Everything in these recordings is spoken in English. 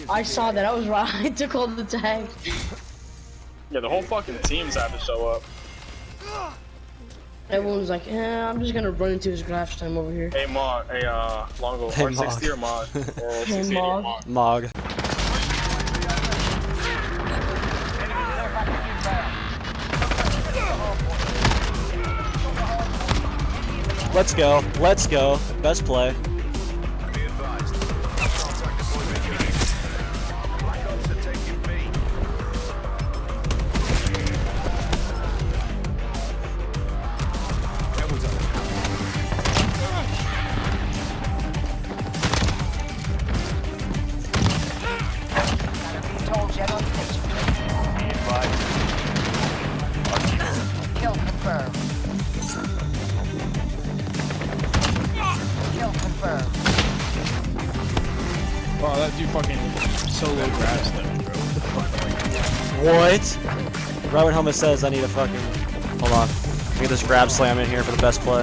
I saw that. I was right. I took all the tags. Yeah, the whole fucking teams have to show up. Everyone was like, I'm just gonna run into his grass time over here. Hey, Mog. Hey, Longo. Hey, R60 or Mog? Hey, Mog. Mog. Let's go. Let's go. Best play. Oh, that dude fucking solo grabs them, bro. What? Right when Helmet says I need a fucking... Hold on. Get this grab slam in here for the best play.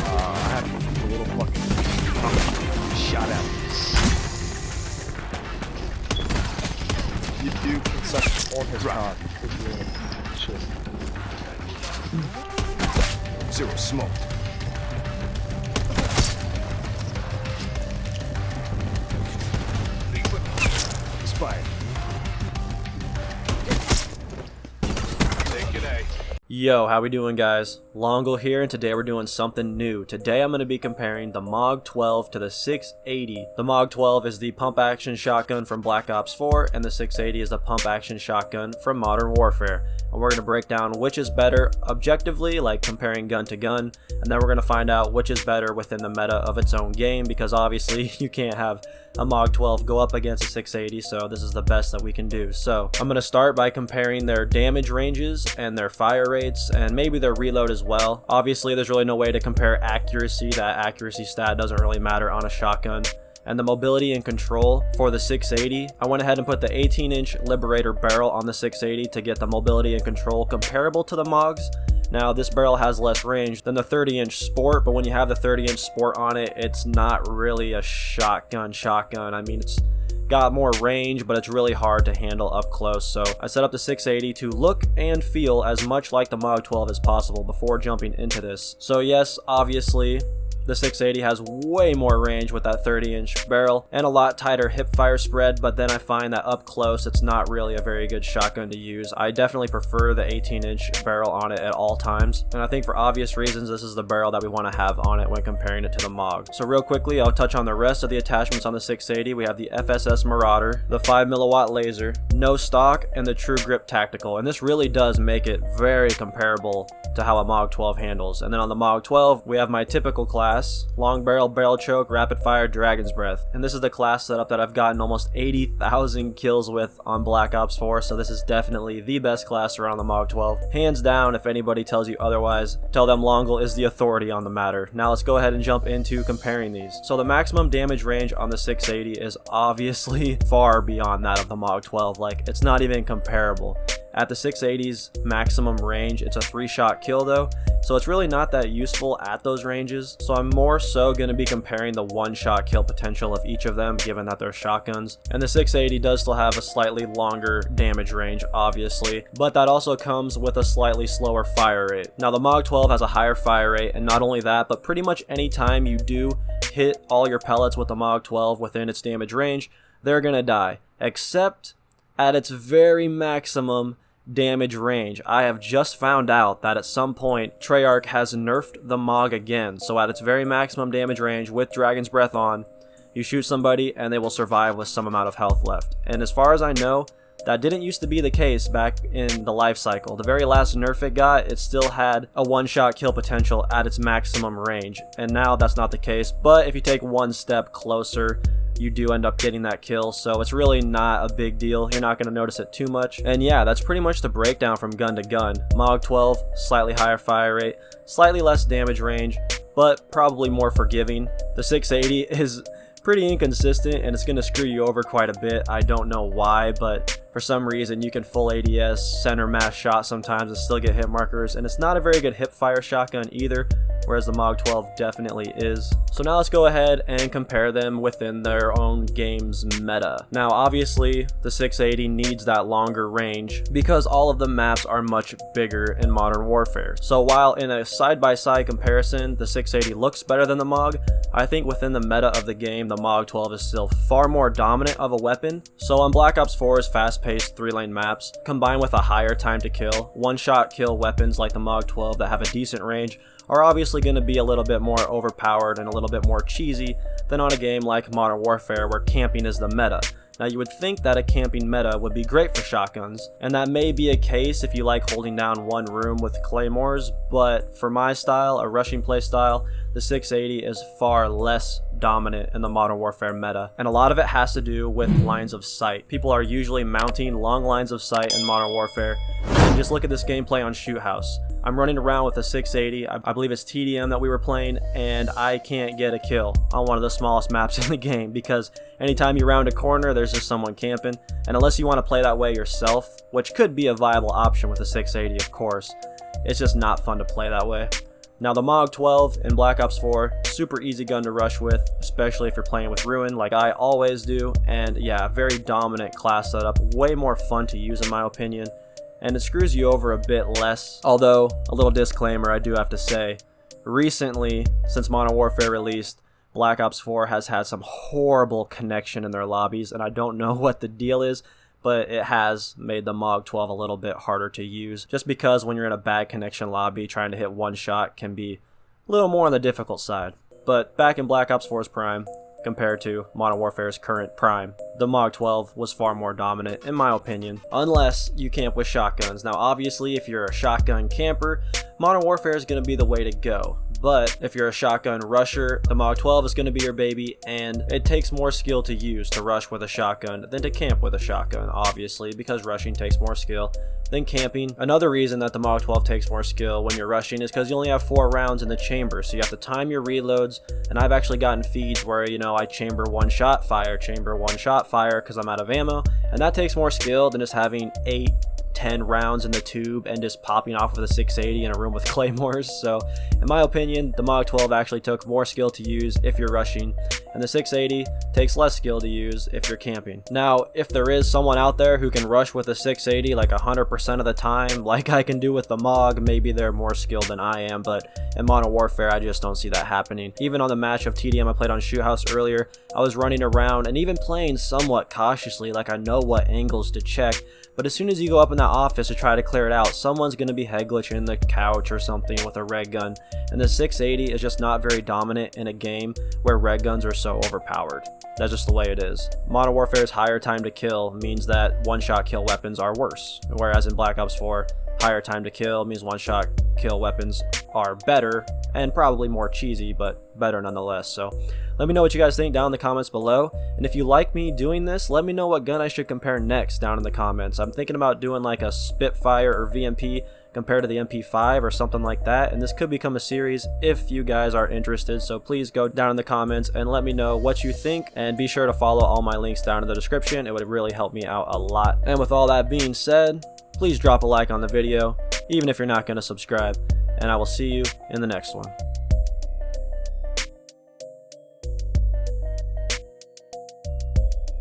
I had a little fucking shot at me. You dude can suck on his cock. Shit. Zero smoke. Spy. Take it A. Yo, how we doing, guys? Longo here, and today we're doing something new. Today I'm going to be comparing the MOG12 to the 680. The MOG12 is the pump action shotgun from Black Ops 4, and the 680 is the pump action shotgun from Modern Warfare. And we're going to break down which is better objectively, like comparing gun to gun, and then we're going to find out which is better within the meta of its own game, because obviously you can't have a MOG12 go up against a 680, so this is the best that we can do. So I'm going to start by comparing their damage ranges and their fire rates, and maybe their reload as well. Obviously there's really no way to compare accuracy. That accuracy stat doesn't really matter on a shotgun. And the mobility and control for the 680, I went ahead and put the 18-inch Liberator barrel on the 680 to get the mobility and control comparable to the MOGs. Now this barrel has less range than the 30-inch Sport, but when you have the 30-inch Sport on it, it's not really a shotgun. I mean, it's got more range, but it's really hard to handle up close. So I set up the 680 to look and feel as much like the MOG12 as possible before jumping into this. So yes, obviously the 680 has way more range with that 30-inch barrel and a lot tighter hip fire spread, but then I find that up close it's not really a very good shotgun to use. I definitely prefer the 18-inch barrel on it at all times, and I think for obvious reasons this is the barrel that we want to have on it when comparing it to the MOG. So real quickly, I'll touch on the rest of the attachments on the 680. We have the FSS Marauder, the 5mm laser, no stock, and the True Grip Tactical, and this really does make it very comparable to how a MOG12 handles. And then on the MOG12 we have my typical class, long barrel, barrel choke, rapid fire, dragon's breath, and this is the class setup that I've gotten almost 80,000 kills with on Black Ops 4, so this is definitely the best class around the MOG12, hands down. If anybody tells you otherwise, tell them Longo is the authority on the matter. Now let's go ahead and jump into comparing these. So the maximum damage range on the 680 is obviously far beyond that of the MOG12, like it's not even comparable. At the 680's maximum range, it's a 3-shot kill though, so it's really not that useful at those ranges. So I'm more so going to be comparing the 1-shot kill potential of each of them, given that they're shotguns. And the 680 does still have a slightly longer damage range, obviously, but that also comes with a slightly slower fire rate. Now the MOG12 has a higher fire rate, and not only that, but pretty much any time you do hit all your pellets with the MOG12 within its damage range, they're going to die, except at its very maximum damage range. I have just found out that at some point Treyarch has nerfed the MOG again, so at its very maximum damage range with Dragon's Breath on, you shoot somebody and they will survive with some amount of health left. And as far as I know, that didn't used to be the case back in the life cycle. The very last nerf it got, it still had a 1-shot kill potential at its maximum range, and now that's not the case. But if you take one step closer, you do end up getting that kill, so it's really not a big deal. You're not going to notice it too much. And yeah, that's pretty much the breakdown from gun to gun. MOG12, slightly higher fire rate, slightly less damage range, but probably more forgiving. The 680 is pretty inconsistent and it's going to screw you over quite a bit. I don't know why, but for some reason you can full ADS, center mass shot sometimes and still get hit markers, and it's not a very good hip fire shotgun either, whereas the MOG12 definitely is. So now let's go ahead and compare them within their own game's meta. Now obviously the 680 needs that longer range because all of the maps are much bigger in Modern Warfare. So while in a side-by-side comparison the 680 looks better than the MOG, I think within the meta of the game the MOG12 is still far more dominant of a weapon. So on Black Ops 4's fast-paced 3-lane maps, combined with a higher time to kill, one-shot kill weapons like the MOG12 that have a decent range are obviously going to be a little bit more overpowered and a little bit more cheesy than on a game like Modern Warfare where camping is the meta. Now you would think that a camping meta would be great for shotguns, and that may be a case if you like holding down one room with claymores, but for my style, a rushing play style, the 680 is far less dominant in the Modern Warfare meta, and a lot of it has to do with lines of sight. People are usually mounting long lines of sight in Modern Warfare, and just look at this gameplay on Shoot House. I'm running around with a 680, I believe it's TDM that we were playing, and I can't get a kill on one of the smallest maps in the game because anytime you round a corner there's just someone camping, and unless you want to play that way yourself, which could be a viable option with a 680 of course, it's just not fun to play that way. Now the MOG12 in Black Ops 4, super easy gun to rush with, especially if you're playing with Ruin like I always do, and yeah, very dominant class setup, way more fun to use in my opinion, and it screws you over a bit less. Although, a little disclaimer I do have to say, recently, since Modern Warfare released, Black Ops 4 has had some horrible connection in their lobbies, and I don't know what the deal is, but it has made the MOG12 a little bit harder to use, just because when you're in a bad connection lobby, trying to hit one shot can be a little more on the difficult side. But back in Black Ops 4's prime, compared to Modern Warfare's current prime, the MOG12 was far more dominant in my opinion, unless you camp with shotguns. Now obviously if you're a shotgun camper, Modern Warfare is going to be the way to go. But if you're a shotgun rusher, the MOG12 is going to be your baby, and it takes more skill to use to rush with a shotgun than to camp with a shotgun, obviously, because rushing takes more skill than camping. Another reason that the MOG12 takes more skill when you're rushing is because you only have 4 rounds in the chamber, so you have to time your reloads, and I've actually gotten feeds where, you know, I chamber one shot fire because I'm out of ammo, and that takes more skill than just having 8-10 rounds in the tube and just popping off with a 680 in a room with claymores. So in my opinion, the MOG12 actually took more skill to use if you're rushing, and the 680 takes less skill to use if you're camping. Now if there is someone out there who can rush with a 680 like 100% of the time like I can do with the MOG, maybe they're more skilled than I am, but in Modern Warfare I just don't see that happening. Even on the match of TDM I played on Shoot House earlier, I was running around and even playing somewhat cautiously, like I know what angles to check, but as soon as you go up in that office to try to clear it out, someone's going to be head glitching in the couch or something with a red gun, and the 680 is just not very dominant in a game where red guns are so overpowered. That's just the way it is. Modern Warfare's higher time to kill means that one-shot kill weapons are worse, whereas in Black Ops 4, higher time to kill means one-shot kill weapons are better and probably more cheesy, but better nonetheless. So let me know what you guys think down in the comments below, and if you like me doing this, let me know what gun I should compare next down in the comments. I'm thinking about doing like a Spitfire or VMP compared to the MP5 or something like that, and this could become a series if you guys are interested, so please go down in the comments and let me know what you think, and be sure to follow all my links down in the description. It would really help me out a lot. And with all that being said, please drop a like on the video, even if you're not going to subscribe, and I will see you in the next one.